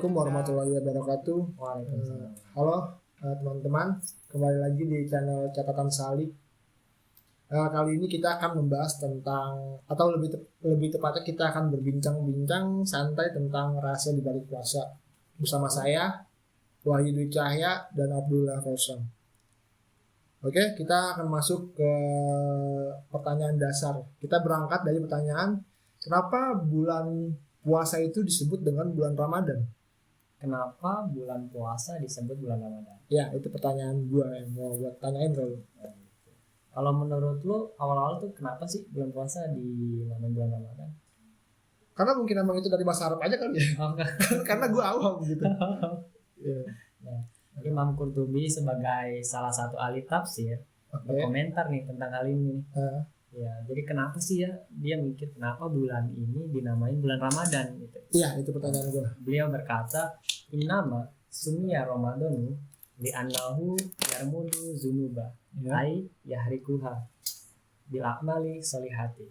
Assalamualaikum warahmatullahi wabarakatuh. Waalaikumsalam. Halo teman-teman, kembali lagi di channel Catatan Salik. Kali ini kita akan membahas tentang, atau lebih tepatnya kita akan berbincang-bincang santai tentang rahasia di balik puasa bersama saya Wahyu Dwi Cahya dan Abdullah Rosan. Oke, kita akan masuk ke pertanyaan dasar. Kita berangkat dari pertanyaan, kenapa bulan puasa itu disebut dengan bulan Ramadan? Kenapa bulan puasa disebut bulan Ramadan? Ya, itu pertanyaan gue yang mau buat tanyain ke lu. Kalau menurut lu awal-awal tuh kenapa sih bulan puasa dinamain bulan Ramadan? Karena mungkin emang itu dari bahasa Arab aja kali ya. Oh, enggak. Karena gue awam gitu. Yeah. Nah, Imam Qurtubi sebagai salah satu ahli tafsir berkomentar nih tentang hal ini. Ya, jadi kenapa sih ya dia mikir kenapa bulan ini dinamain bulan Ramadan gitu. Iya, itu pertanyaan gue. Beliau berkata, "Innama sumiya Ramadanu li'annahu yarmudu zunuba ay yahrikuha bil a'mali sholihati."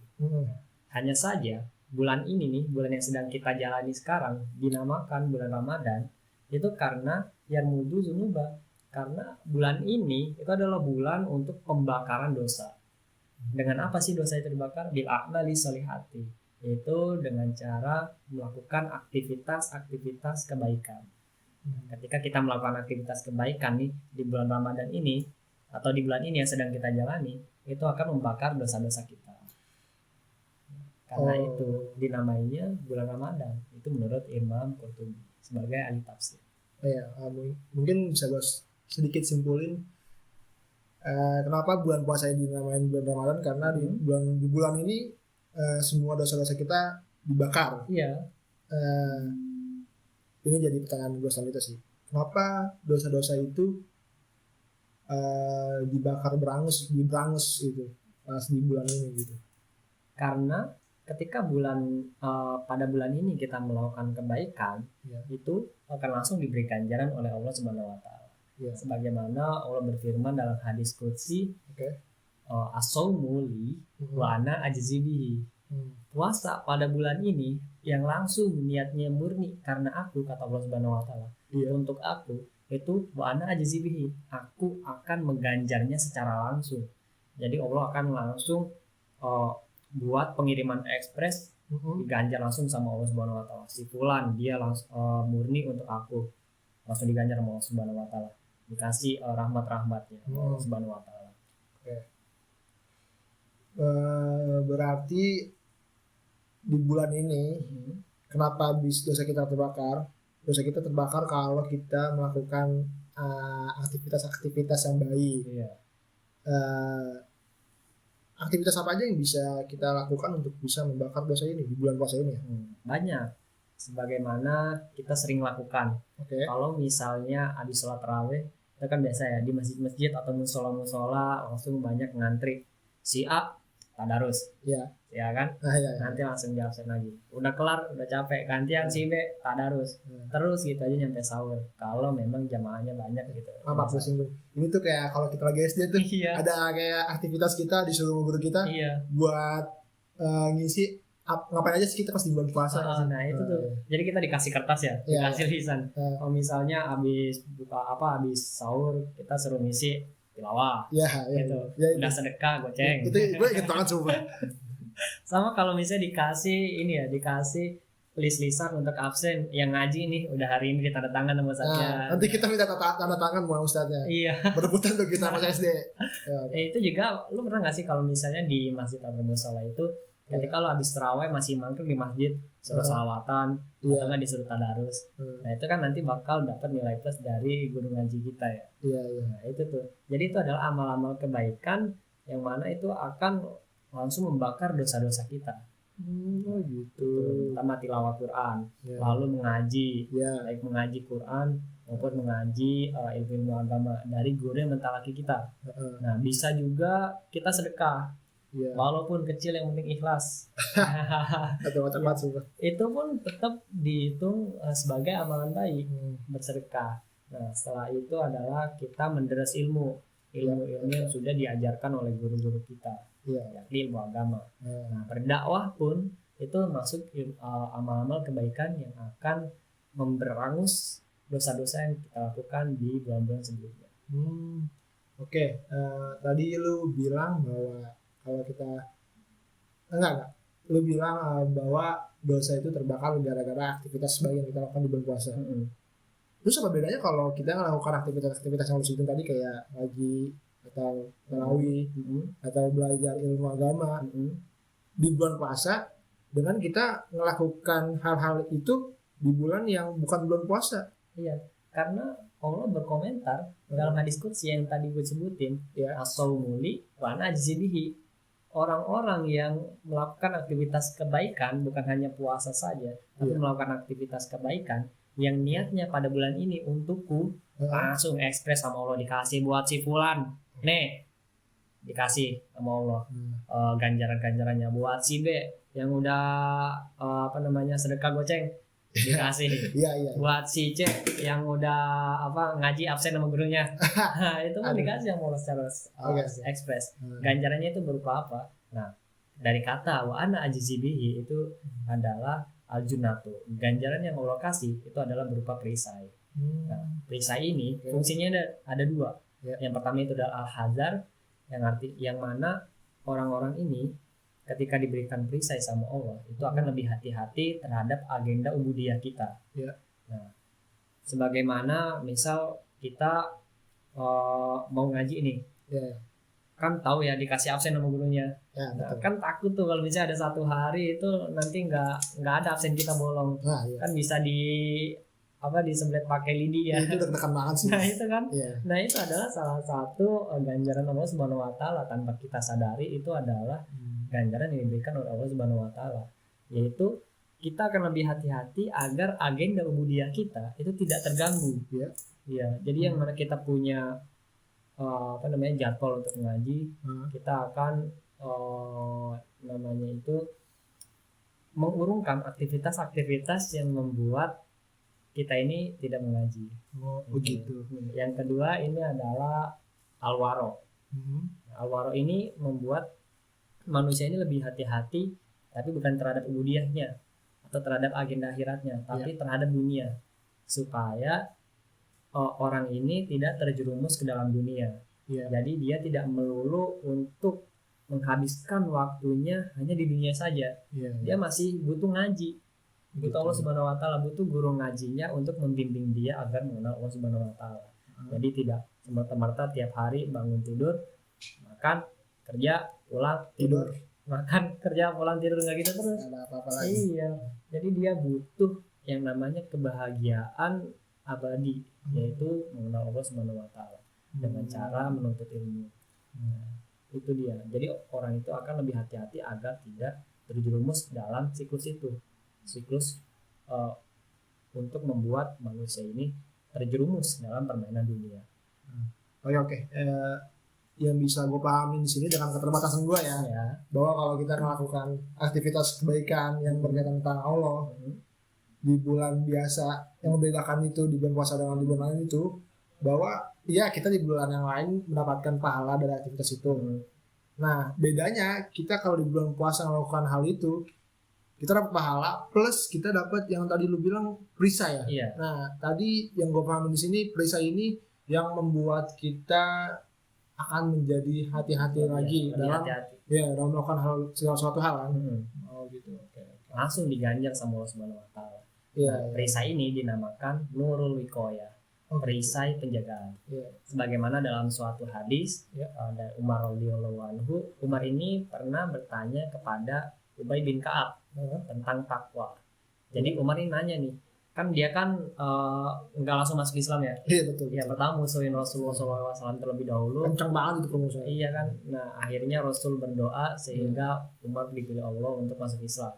Hanya saja bulan ini nih, bulan yang sedang kita jalani sekarang dinamakan bulan Ramadan itu karena yarmudu zunuba, karena bulan ini itu adalah bulan untuk pembakaran dosa. Dengan apa sih dosa itu dibakar? Bil a'mali sholihati, yaitu dengan cara melakukan aktivitas kebaikan. Ketika kita melakukan aktivitas kebaikan nih di bulan Ramadan ini atau di bulan ini yang sedang kita jalani, itu akan membakar dosa-dosa kita. Karena itu dinamainya bulan Ramadan. Itu menurut Imam Qurtubi sebagai ahli tafsir. Mungkin bisa gue sedikit simpulin. Kenapa bulan puasa ini dinamain bulan Ramadan? Karena di bulan ini semua dosa-dosa kita dibakar. Iya. Ini jadi pertanyaan gue selanjutnya sih. Kenapa dosa-dosa itu dibakar berangus gitu pas di bulan ini gitu? Karena ketika pada bulan ini kita melakukan kebaikan, itu akan langsung diberi ganjaran oleh Allah Subhanahu Wa Taala. Sebagaimana Allah berfirman dalam hadis qudsi, as-saumu li wa ana ajzi bihi. Puasa pada bulan ini yang langsung niatnya murni karena aku, kata Allah Subhanahu Wa Taala, untuk aku itu wa ana ajzi bihi, aku akan mengganjarnya secara langsung. Jadi Allah akan langsung buat pengiriman ekspres diganjar langsung sama Allah Subhanahu Wa Taala. Si fulan dia langsung murni untuk aku, langsung diganjar sama Allah Subhanahu Wa Taala, dikasih rahmat-rahmatnya Allah Subhanahu Wa Taala. Berarti di bulan ini kenapa dosa kita terbakar? Dosa kita terbakar kalau kita melakukan aktivitas yang baik. Aktivitas apa aja yang bisa kita lakukan untuk bisa membakar dosa ini di bulan puasa ini? Banyak. Sebagaimana kita sering lakukan. Kalau misalnya habis sholat tarawih, itu kan biasa ya di masjid-masjid atau musola-musola langsung banyak ngantri. Si A tadarus, ya kan? Nanti langsung di absen lagi. Udah kelar, udah capek, gantian si B tadarus. Terus gitu aja nyampe sahur. Kalau memang jamaahnya banyak gitu. Maaf singgung. Ini tuh kayak kalau kita lagi SD tuh ada kayak aktivitas kita disuruh guru kita buat ngisi ngapain aja sih kita pas di bulan puasa. Nah itu tuh. Jadi kita dikasih kertas ya, dikasih lisan. Kalau misalnya habis sahur kita suruh ngisi tilawah, gitu. Udah sedekah goceng. Itu gue inget banget coba. Sama kalau misalnya dikasih lisan untuk absen yang ngaji nih udah hari ini ditanda tangan sama ustaznya. Nanti kita minta tanda tangan sama ustaznya. Berebutan tuh kita pas SD. Itu juga lu pernah nggak sih kalau misalnya di masjid atau musola itu ketika lo habis tarawih masih mangkuk di masjid suruh salawatan atau nggak disuruh tadarus, nah itu kan nanti bakal dapat nilai plus dari guru ngaji kita ya. Nah itu tuh, jadi itu adalah amal-amal kebaikan yang mana itu akan langsung membakar dosa-dosa kita. Gitu. Pertama tilawah Quran, lalu mengaji, baik mengaji Quran maupun mengaji ilmu agama dari guru yang mentalaki kita. Nah bisa juga kita sedekah. Walaupun kecil yang penting ikhlas. Itu pun tetap dihitung sebagai amalan baik, bersedekah. Nah setelah itu adalah kita menderes ilmu yang sudah diajarkan oleh guru-guru kita, yakni ilmu agama. Nah berdakwah pun itu masuk amal-amal kebaikan yang akan memberangus dosa-dosa yang kita lakukan di bulan-bulan sebelumnya. Oke. Tadi lu bilang bahwa kalau kita enggak. Lu bilang bahwa dosa itu terbakar gara-gara aktivitas baik yang kita lakukan di bulan puasa. Terus apa bedanya kalau kita melakukan aktivitas yang lu sebutin tadi kayak ngaji atau tarawih atau belajar ilmu agama di bulan puasa dengan kita melakukan hal-hal itu di bulan yang bukan bulan puasa? Iya, karena Allah berkomentar dalam hadis qudsi yang tadi gue sebutin, as-shaumuli wa ana ajzibihi. Orang-orang yang melakukan aktivitas kebaikan bukan hanya puasa saja, tapi melakukan aktivitas kebaikan yang niatnya pada bulan ini untukku, langsung ekspres sama Allah, dikasih buat si fulan, nih dikasih sama Allah ganjaran-ganjarannya. Buat si B yang udah sedekah goceng, dikasih. Buat si C yang udah ngaji absen sama gurunya, itu kan dikasih sama Allah secara ekspres. Ganjarannya itu berupa apa? Nah, dari kata wa ana ajzibihi itu adalah al-junatu. Ganjaran yang Allah kasih itu adalah berupa perisai. Nah, perisai ini fungsinya ada dua. Yang pertama itu adalah al-hazar, yang mana orang-orang ini ketika diberikan perisai sama Allah itu akan lebih hati-hati terhadap agenda ubudiyah kita. Nah, sebagaimana misal kita mau ngaji nih, kan tahu ya dikasih absen sama gurunya. Nah, kan takut tuh kalau misalnya ada satu hari itu nanti nggak ada absen kita bolong. Kan bisa disembelih pakai lidi ya. Itu deg-degan banget sih. Nah itu kan, nah itu adalah salah satu ganjaran Allah Subhanahu Wa Taala tanpa kita sadari. Itu adalah ganjaran yang diberikan oleh Allah Subhanahu Wa Taala, yaitu kita akan lebih hati-hati agar agenda ubudiyah kita itu tidak terganggu. Jadi yang mana kita punya jadwal untuk mengaji, kita akan mengurungkan aktivitas-aktivitas yang membuat kita ini tidak mengaji. Begitu. Yang kedua ini adalah al-waro. Al-waro ini membuat manusia ini lebih hati-hati, tapi bukan terhadap ubudiyahnya atau terhadap agenda akhiratnya, tapi terhadap dunia, supaya orang ini tidak terjerumus ke dalam dunia. Jadi dia tidak melulu untuk menghabiskan waktunya hanya di dunia saja. Dia masih butuh ngaji, butuh Allah Subhanahu Wa Taala, butuh guru ngajinya untuk membimbing dia agar mengenal Allah Subhanahu Wa Taala. Jadi tidak semata-mata tiap hari bangun tidur, makan, kerja, pulang, tidur, makan, kerja, pulang, tidur, nggak gitu terus. Ada apa-apa lagi. Jadi dia butuh yang namanya kebahagiaan abadi, yaitu mengenal Allah Subhanahu Wa Taala dengan cara menuntut ilmu. Itu dia. Jadi orang itu akan lebih hati-hati agar tidak terjerumus dalam siklus itu, siklus untuk membuat manusia ini terjerumus dalam permainan dunia. Oke. Yang bisa gue pahamin di sini dengan keterbatasan gue ya, bahwa kalau kita melakukan aktivitas kebaikan yang berkaitan tentang Allah di bulan biasa, yang membedakan itu di bulan puasa dengan di bulan lain itu, bahwa kita di bulan yang lain mendapatkan pahala dari aktivitas itu. Nah, bedanya kita kalau di bulan puasa melakukan hal itu, kita dapat pahala plus kita dapat yang tadi lu bilang perisai ya. Nah, tadi yang gue pahamin di sini, perisai ini yang membuat kita akan menjadi hati-hati lagi dalam melakukan segala suatu hal kan. Gitu. Langsung diganjar sama Allah Subhanahu Wa Taala. Perisai ini dinamakan Nurul Wikoya, perisai penjagaan. Sebagaimana dalam suatu hadis dari Umar radhiyallahu anhu, Umar ini pernah bertanya kepada Ubay bin Ka'ab tentang takwa. Jadi Umar ini nanya nih, kan dia kan nggak langsung masuk Islam ya. Betul. Pertama musuhin Rasulullah SAW terlebih dahulu. Kencang banget itu pemusuhan. Kan. Nah akhirnya Rasul berdoa sehingga Umar dipilih Allah untuk masuk Islam.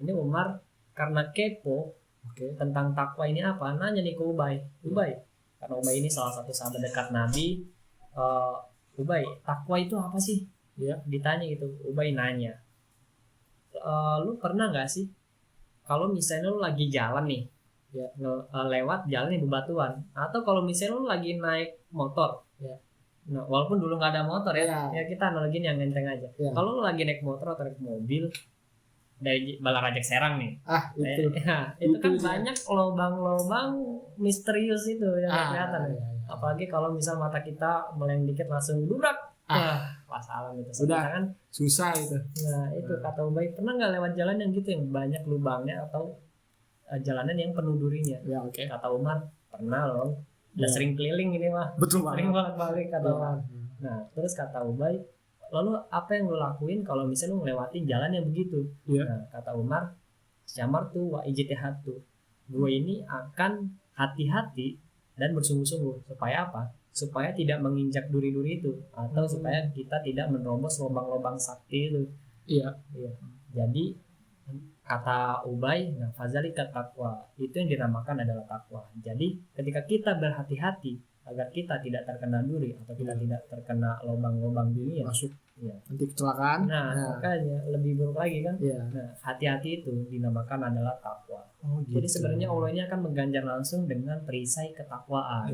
Ini Umar karena kepo tentang takwa ini apa, nanya nih ke Ubay. Karena Ubay ini salah satu sahabat dekat Nabi. Ubay, takwa itu apa sih? Ditanya gitu. Ubay nanya, lu pernah nggak sih kalau misalnya lu lagi jalan nih, lewat jalan yang bebatuan, atau kalau misalnya lu lagi naik motor, nah walaupun dulu nggak ada motor ya kita analogiin yang enteng aja. Kalau lu lagi naik motor atau naik mobil, dari Balarajak Serang nih. Itu. Itu kan dia. banyak lubang-lubang misterius itu yang kelihatan. Iya. Apalagi kalau misal mata kita meleng dikit langsung dubrak. Masalah itu. Udah kan susah itu. Nah, itu kata Ubay, pernah nggak lewat jalan yang gitu yang banyak lubangnya atau jalanan yang penuh durinya? Ya, oke. Kata Umar, pernah loh. Udah sering keliling ini mah. Betul Sering banget. balik kata Umar. Nah, terus kata Ubay, lalu apa yang lo lakuin kalau misalnya lo ngelewatin jalan yang begitu? Nah, kata Umar, syamar tuh wa ijtihad tuh. Gue ini akan hati-hati dan bersungguh-sungguh. Supaya apa? Supaya tidak menginjak duri-duri itu, atau supaya kita tidak menerobos lubang-lubang sakti itu. Iya. Jadi kata Ubay, nah fazalika taqwa, itu yang dinamakan adalah takwa. Jadi ketika kita berhati-hati agar kita tidak terkena duri atau kita tidak terkena lubang-lubang dunia masuk, nanti kecelakaan. Nah, makanya lebih buruk lagi kan. Nah, hati-hati itu dinamakan adalah takwa. Gitu. Jadi sebenarnya Allah ini akan mengganjar langsung dengan perisai ketakwaan.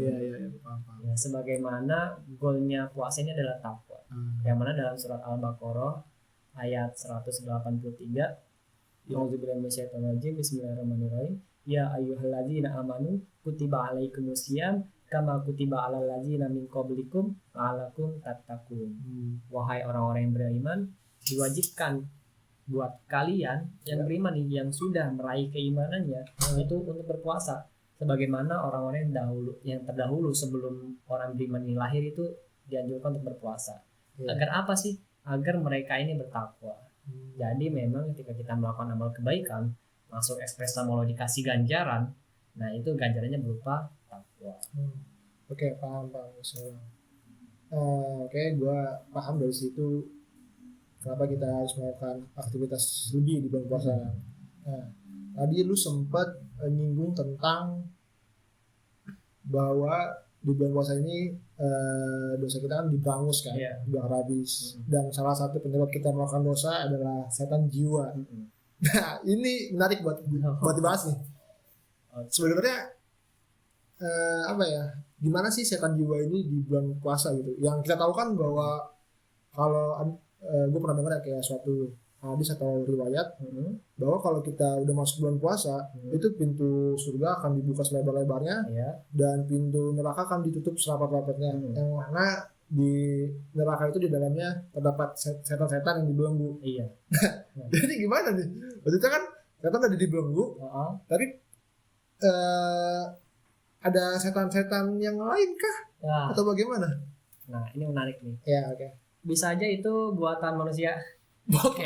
Paham. Ya, sebagaimana goalnya puasa ini adalah takwa. Yang mana dalam surat Al-Baqarah ayat 183, A'udzubillahi minasyaitonir rajim, bismillahirrahmanirrahim. Ya ayyuhalladzina amanu kutiba alaikumusiyam kama kutiba alal ladzina min qablikum la'allakum tattaqun. Wahai orang-orang yang beriman, diwajibkan buat kalian yang beriman yang sudah meraih keimanannya itu untuk berpuasa sebagaimana orang-orang yang terdahulu sebelum orang beriman ini lahir itu dianjurkan untuk berpuasa. Agar apa sih? Agar mereka ini bertakwa. Jadi memang ketika kita melakukan amal kebaikan, masuk ekspresa mau dikasih ganjaran, nah itu ganjarannya berupa takwa. Oke, paham. Oke, gue paham dari situ kenapa kita harus melakukan aktivitas lebih di bulan puasa. Nah, tadi lu sempat nyinggung tentang bahwa di bulan puasa ini dosa kita kan diberangus kan, udah habis. Dan salah satu penyebab kita melakukan dosa adalah setan jiwa. Nah, ini menarik buat dibahas nih. Sebenarnya gimana sih setan jiwa ini di bulan puasa gitu? Yang kita tahu kan bahwa kalau gue pernah dengar kayak suatu hadis atau riwayat bahwa kalau kita udah masuk bulan puasa itu pintu surga akan dibuka selebar-lebarnya dan pintu neraka akan ditutup serapat-rapatnya. Yang mana di neraka itu di dalamnya terdapat setan-setan yang dibelenggu. Jadi gimana nih? Maksudnya kan setan ada dibelenggu, tapi ada setan-setan yang lain kah? Atau bagaimana? Nah, ini menarik nih. Oke. Bisa aja itu buatan manusia. Oke.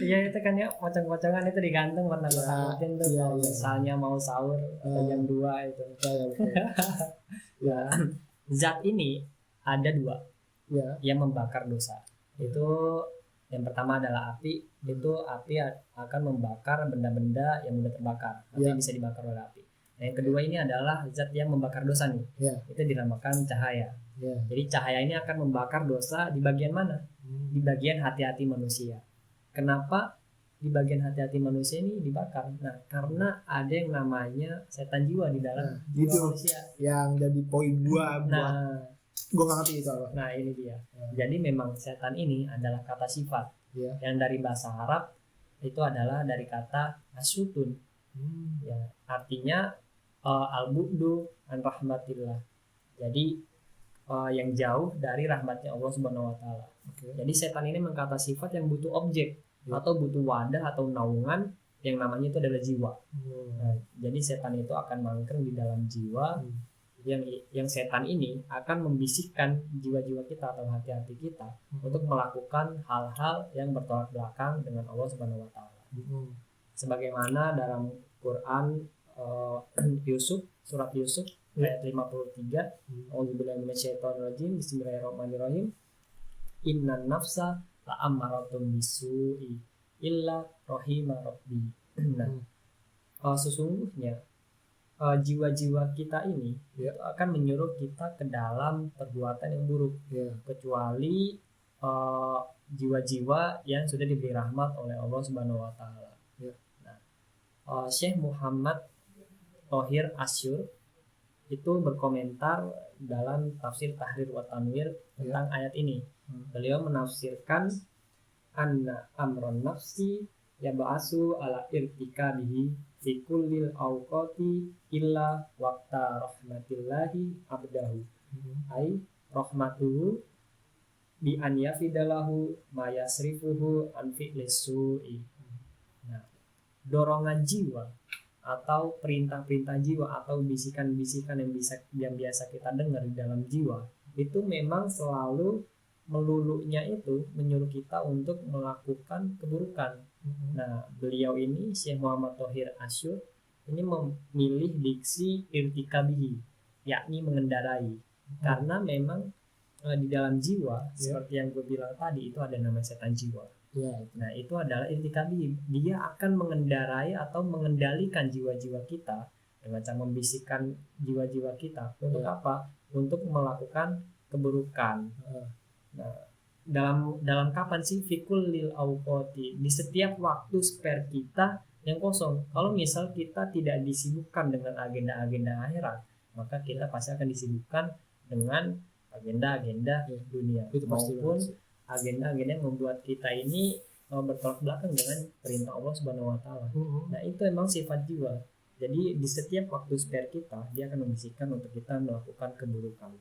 Iya, itu kan ya pocong-pocongan itu digantung buat nakut-nakutin tuh. Kalau misalnya mau sahur atau jam 2 itu. Zat ini ada 2 yang membakar dosa. Itu yang pertama adalah api. Itu api akan membakar benda-benda yang mudah terbakar atau yang bisa dibakar oleh api. Nah, yang kedua ini adalah zat yang membakar dosa nih. Itu dinamakan cahaya. Jadi cahaya ini akan membakar dosa di bagian mana? Di bagian hati-hati manusia. Kenapa di bagian hati-hati manusia ini dibakar? Nah, karena ada yang namanya setan jiwa di dalam jiwa manusia. Yang jadi poin gua nggak ngerti itu apa. Nah, ini dia. Jadi memang setan ini adalah kata sifat. Yang dari bahasa Arab itu adalah dari kata asyutun. Artinya al-bu'du an rahmatillah. Jadi yang jauh dari rahmatnya Allah Subhanahu wa taala. Jadi setan ini mengkata sifat yang butuh objek atau butuh wadah atau naungan yang namanya itu adalah jiwa. Nah, jadi setan itu akan mangkring di dalam jiwa. Yang setan ini akan membisikkan jiwa-jiwa kita atau hati-hati kita untuk melakukan hal-hal yang bertolak belakang dengan Allah Subhanahu wa taala. Sebagaimana dalam Quran surat Yusuf ayat 53, A'udzubillahi minasyaitonir rajim, bismillahirrahmanirrahim. Innan nafsa la'ammaratun bisu'i illa rahima rabbi. Nah, sesungguhnya jiwa-jiwa kita ini akan menyuruh kita ke dalam perbuatan yang buruk, kecuali jiwa-jiwa yang sudah diberi rahmat oleh Allah Subhanahu wa taala. Nah, Syekh Muhammad Thohir Asyur itu berkomentar dalam tafsir Tahrir wa Tanwir tentang ayat ini. Beliau menafsirkan anna amron nafsi yab'asu ala irtikabihi fi kullil awqati illa waqta rahmatillahi abdahu ai rahmatuhu bi an yafidalahu ma yasrifuhu an fi'lis su'i. Nah, dorongan jiwa atau perintah-perintah jiwa atau bisikan-bisikan yang biasa kita dengar di dalam jiwa itu memang selalu melulunya itu menyuruh kita untuk melakukan keburukan. Nah, beliau ini Syekh Muhammad Thohir Asyur ini memilih diksi irtikabihi, yakni mengendarai, karena memang di dalam jiwa seperti yang gue bilang tadi itu ada nama setan jiwa. Nah, itu adalah irtikabihi, dia akan mengendarai atau mengendalikan jiwa-jiwa kita dengan cara membisikkan jiwa-jiwa kita untuk apa? Untuk melakukan keburukan. Nah, dalam kapan sih fikul lil awqati, di setiap waktu spare kita yang kosong. Kalau misal kita tidak disibukkan dengan agenda-agenda akhirat, maka kita pasti akan disibukkan dengan agenda-agenda dunia maupun agenda-agenda yang membuat kita ini bertolak belakang dengan perintah Allah Subhanahu wa taala. Nah, itu emang sifat jiwa. Jadi di setiap waktu spare kita, dia akan membisikkan untuk kita melakukan keburukan.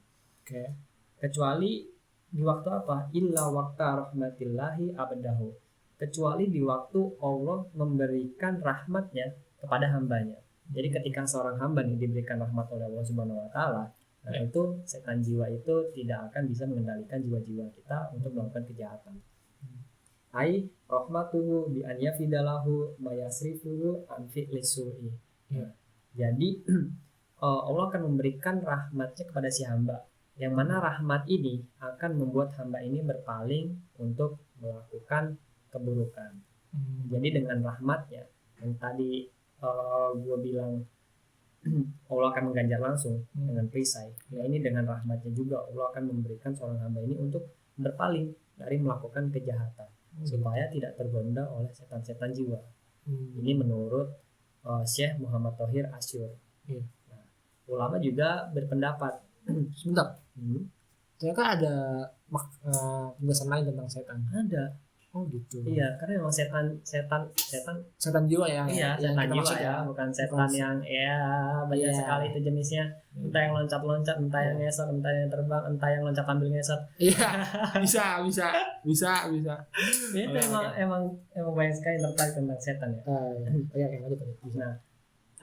Kecuali di waktu apa? Illa waqta rahmatillahi abdahu. Kecuali di waktu Allah memberikan rahmatnya kepada hambanya. Jadi ketika seorang hamba nih diberikan rahmat oleh Allah Subhanahu wa taala, nah itu setan jiwa itu tidak akan bisa mengendalikan jiwa-jiwa kita untuk melakukan kejahatan. Ai rahmatuhu bi an yafidalahu ma yasrifuhu an fi'lis su'i. Jadi Allah akan memberikan rahmatnya kepada si hamba, yang mana rahmat ini akan membuat hamba ini berpaling untuk melakukan keburukan. Jadi dengan rahmatnya yang tadi gue bilang Allah akan mengganjar langsung dengan perisai. Nah, ini dengan rahmatnya juga Allah akan memberikan seorang hamba ini untuk berpaling dari melakukan kejahatan supaya tidak tergoda oleh setan-setan jiwa. Ini menurut Syekh Muhammad Thohir Asyur. Nah, ulama juga berpendapat. Sebentar. Ternyata ada penjelasan lain tentang setan. Ada. Oh gitu. Iya, karena memang setan jiwa ya. Iya, yang setan jiwa maksud ya, bukan setan yang banyak sekali itu jenisnya. Entah yang loncat-loncat, entah yang ngesot, entah yang terbang, entah yang loncat ambil ngesot. Iya, bisa. Itu emang banyak sekali yang tertarik tentang setan ya. Nah,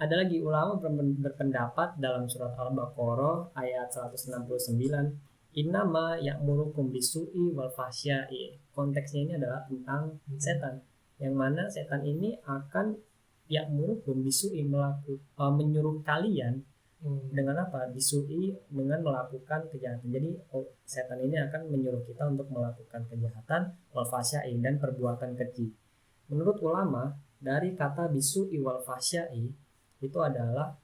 ada lagi ulama berpendapat dalam surat Al-Baqarah ayat 169. Innama ya'murukum bisu'i wal fahsya'i. Konteksnya ini adalah tentang setan, yang mana setan ini akan ya'murukum bisu'i, menyuruh kalian dengan apa? Bisu'i, dengan melakukan kejahatan. Jadi setan ini akan menyuruh kita untuk melakukan kejahatan, wal fahsya'i, dan perbuatan keji. Menurut ulama, dari kata bisu'i wal fahsya'i itu adalah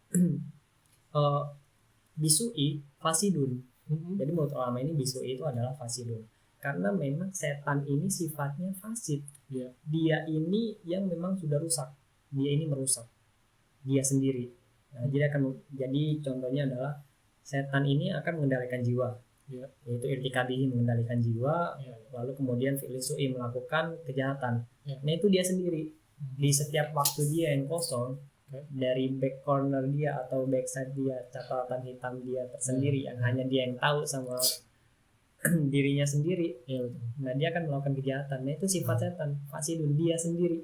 bisu'i fasidun. Jadi menurut ulama ini bisu'i itu adalah fasidun, karena memang setan ini sifatnya fasid. Dia ini yang memang sudah rusak, dia ini merusak dia sendiri. Nah, jadi contohnya adalah setan ini akan mengendalikan jiwa, yaitu irtikabihi, mengendalikan jiwa, lalu kemudian fi'lis su'i, melakukan kejahatan. Nah, itu dia sendiri. Di setiap waktu dia yang kosong, dari back corner dia atau back side dia, catatan hitam dia tersendiri yang hanya dia yang tahu sama dirinya sendiri. Nah, dia akan melakukan kejahatan. Nah, itu sifat setan fasidun, dia sendiri.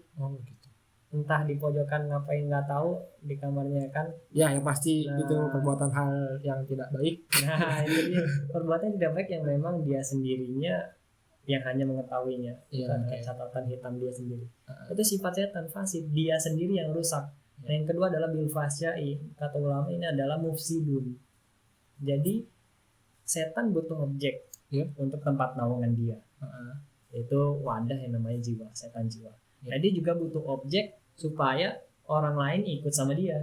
Entah di pojokan ngapain nggak tahu, di kamarnya kan ya, yang pasti itu perbuatan hal yang tidak baik. Nah, itu dia, perbuatan tidak baik yang memang dia sendirinya yang hanya mengetahuinya. Itu adalah catatan hitam dia sendiri. Itu sifat setan fasid, dia sendiri yang rusak. Nah, yang kedua adalah bil fahsya'i. Kata ulama ini adalah mufsidun. Jadi setan butuh objek untuk tempat naungan dia. Itu wadah yang namanya jiwa, setan jiwa. Nah, dia juga butuh objek supaya orang lain ikut sama dia.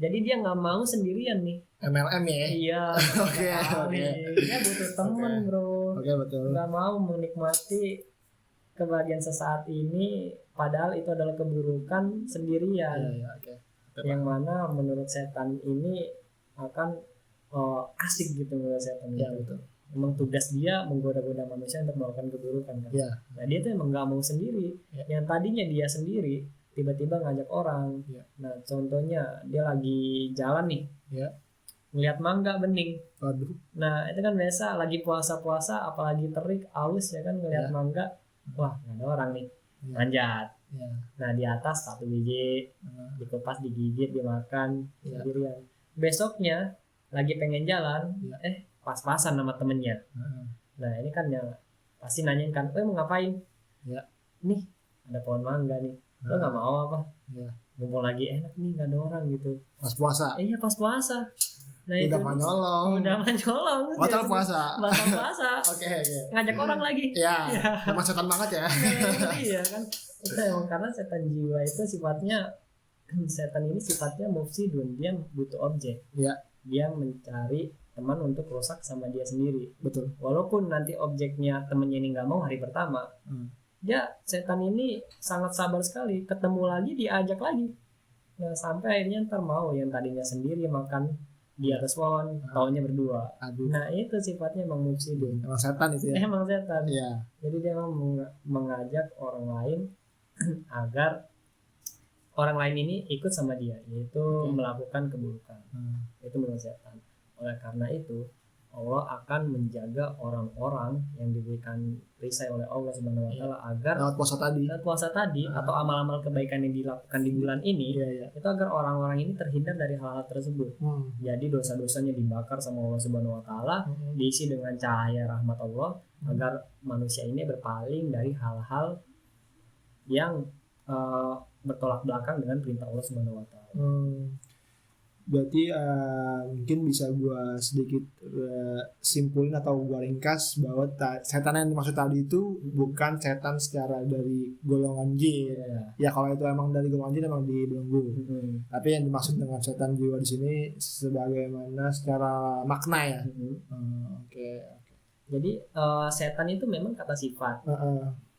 Jadi dia nggak mau sendirian nih. MLM ya? Iya. Oke. Dia butuh teman, bro. Betul. Nggak mau menikmati kebahagiaan sesaat ini, padahal itu adalah keburukan sendirian. Yang mana menurut setan ini akan asik gitu menurut setan. Betul. Emang tugas dia menggoda-goda manusia untuk melakukan keburukan kan. Iya. Nah dia tuh emang nggak mau sendiri. Yang tadinya dia sendiri tiba-tiba ngajak orang. Nah contohnya dia lagi jalan nih, ngeliat mangga bening. Waduh. Nah itu kan biasa lagi puasa-puasa, apalagi terik, aus ya kan, ngeliat mangga, wah nggak ada orang nih, manjat. Nah di atas 1 biji, dikupas, digigit, dimakan sendirian. Besoknya lagi pengen jalan, pas-pasan sama temennya. Nah ini kan yang pasti nanyain kan, mau ngapain? Nih ada pohon mangga nih, lo nggak mau apa? Ngumpul lagi, enak nih nggak ada orang gitu. Pas puasa. Iya pas puasa. Nah, udah menyolong. Batal puasa. Oke. Ngajak orang lagi. Iya. Emang setan banget ya. Iya kan. Itu emang karena setan jiwa itu sifatnya, setan ini sifatnya mufsidun, dia butuh objek. Dia mencari teman untuk rusak sama dia sendiri. Betul. Walaupun nanti objeknya temennya ini nggak mau hari pertama, dia setan ini sangat sabar sekali. Ketemu lagi diajak lagi. Nah sampai akhirnya ntar mau, yang tadinya sendiri makan di atas pohon, taunya berdua. Nah itu sifatnya emang mufsidun. Emang setan itu ya. Emang setan. Iya. Jadi dia emang mengajak orang lain agar orang lain ini ikut sama dia, yaitu melakukan keburukan. Itu menurut setan. Oleh karena itu Allah akan menjaga orang-orang yang diberikan perisai oleh Allah Subhanahu wa taala agar lewat puasa tadi atau amal-amal kebaikan yang dilakukan di bulan ini, itu agar orang-orang ini terhindar dari hal-hal tersebut. Jadi dosa-dosanya dibakar sama Allah Subhanahu wa taala, diisi dengan cahaya rahmat Allah agar manusia ini berpaling dari hal-hal yang bertolak belakang dengan perintah Allah Subhanahu wa taala. Berarti mungkin bisa gua sedikit simpulin atau gua ringkas bahwa setan yang dimaksud tadi itu bukan setan secara dari golongan jin. Ya kalau itu emang dari golongan jin emang dibelenggu. Tapi yang dimaksud dengan setan jiwa di sini sebagaimana secara makna ya. Oke. Jadi setan itu memang kata sifat.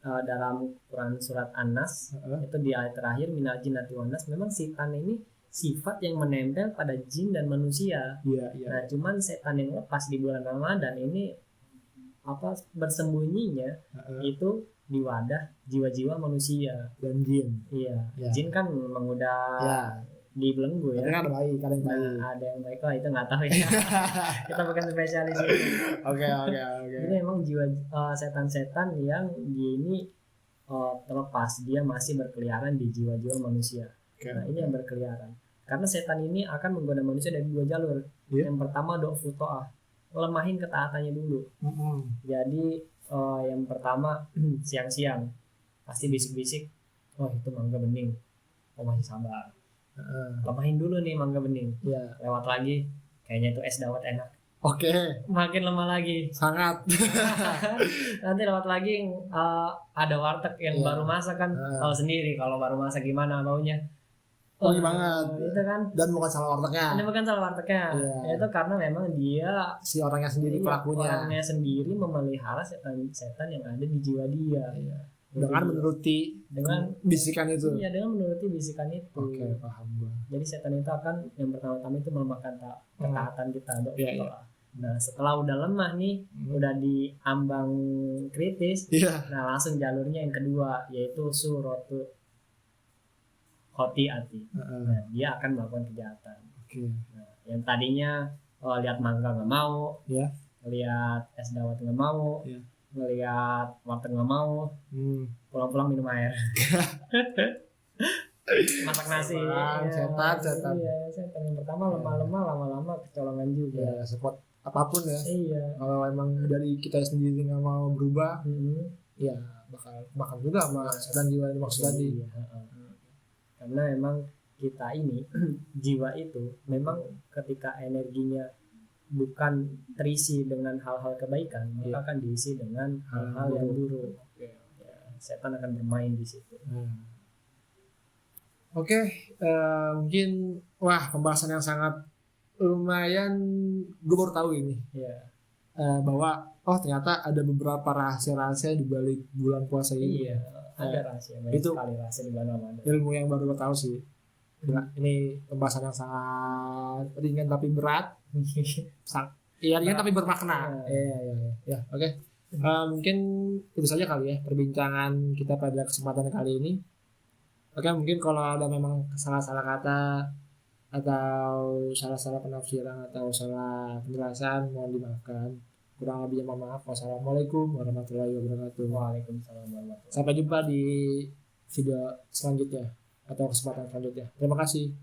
Dalam Quran surat An-Nas itu di ayat terakhir minal jinnati wan nas, memang setan ini sifat yang menempel pada jin dan manusia. Nah, cuman setan yang lepas di bulan Ramadan ini bersembunyinya itu di wadah jiwa-jiwa manusia dan jin. Jin kan memang udah dibelenggu ya. Ada yang baik, ada yang baik lah, itu nggak tahu ya. Kita bukan spesialis itu. Oke. Jadi emang jiwa setan-setan yang ini terlepas, dia masih berkeliaran di jiwa-jiwa manusia. Nah ini yang berkeliaran. Karena setan ini akan menggoda manusia dari 2 jalur. Yang pertama do'fu ta'ah, lemahin ketaatannya dulu. Jadi yang pertama siang-siang pasti bisik-bisik, itu mangga bening, masih sabar. Lemahin dulu nih mangga bening. Lewat lagi, kayaknya itu es dawet enak. Oke. Makin lemah lagi. Sangat. Nanti lewat lagi ada warteg yang baru masak kan, tahu sendiri kalau baru masak gimana baunya. Wangi banget. Itu kan. Dan bukan salah wartegnya. Ini bukan salah wartegnya. Itu karena memang dia si orangnya sendiri pelakunya. Orangnya sendiri memelihara setan yang ada di jiwa dia. Dengan menuruti bisikan itu. Iya, dengan menuruti bisikan itu. Oke, paham gua. Jadi setan itu akan yang pertama-tama itu melemahkan ketaatan kita. Nah setelah udah lemah nih, udah di ambang kritis, nah langsung jalurnya yang kedua, yaitu suratu khotiati. Nah dia akan melakukan kejahatan. Nah, yang tadinya lihat mangga nggak mau, lihat es dawet nggak mau, ngelihat warteg nggak mau, pulang-pulang minum air, masak nasi. Setan yang pertama lemah-lemah, lama-lama kecolongan juga. Support apapun ya. Kalau emang dari kita sendiri nggak mau berubah, ya bakal juga sama setan jiwa yang dimaksud tadi. Karena emang kita ini jiwa itu memang ketika energinya bukan terisi dengan hal-hal kebaikan, maka akan diisi dengan hal-hal yang buruk. Setan akan bermain di situ. Mungkin pembahasan yang sangat lumayan, gue baru tahu ini bahwa ternyata ada beberapa rahasia-rahasia di balik bulan puasa ini. Ada rahasia, banyak sekali rahasia di bulan Ramadan. Ilmu yang baru gue tahu sih. Ini pembahasan yang sangat ringan tapi berat. Iya, ringan tapi bermakna. Iya. Oke. Mungkin itu saja kali ya perbincangan kita pada kesempatan kali ini. Oke, mungkin kalau ada memang salah-salah kata atau salah-salah penafsiran atau salah penjelasan mohon dimaafkan. Kurang lebihnya mohon maaf. Wassalamualaikum warahmatullahi wabarakatuh. Waalaikumsalam warahmatullahi. Sampai jumpa di video selanjutnya atau kesempatan selanjutnya. Terima kasih.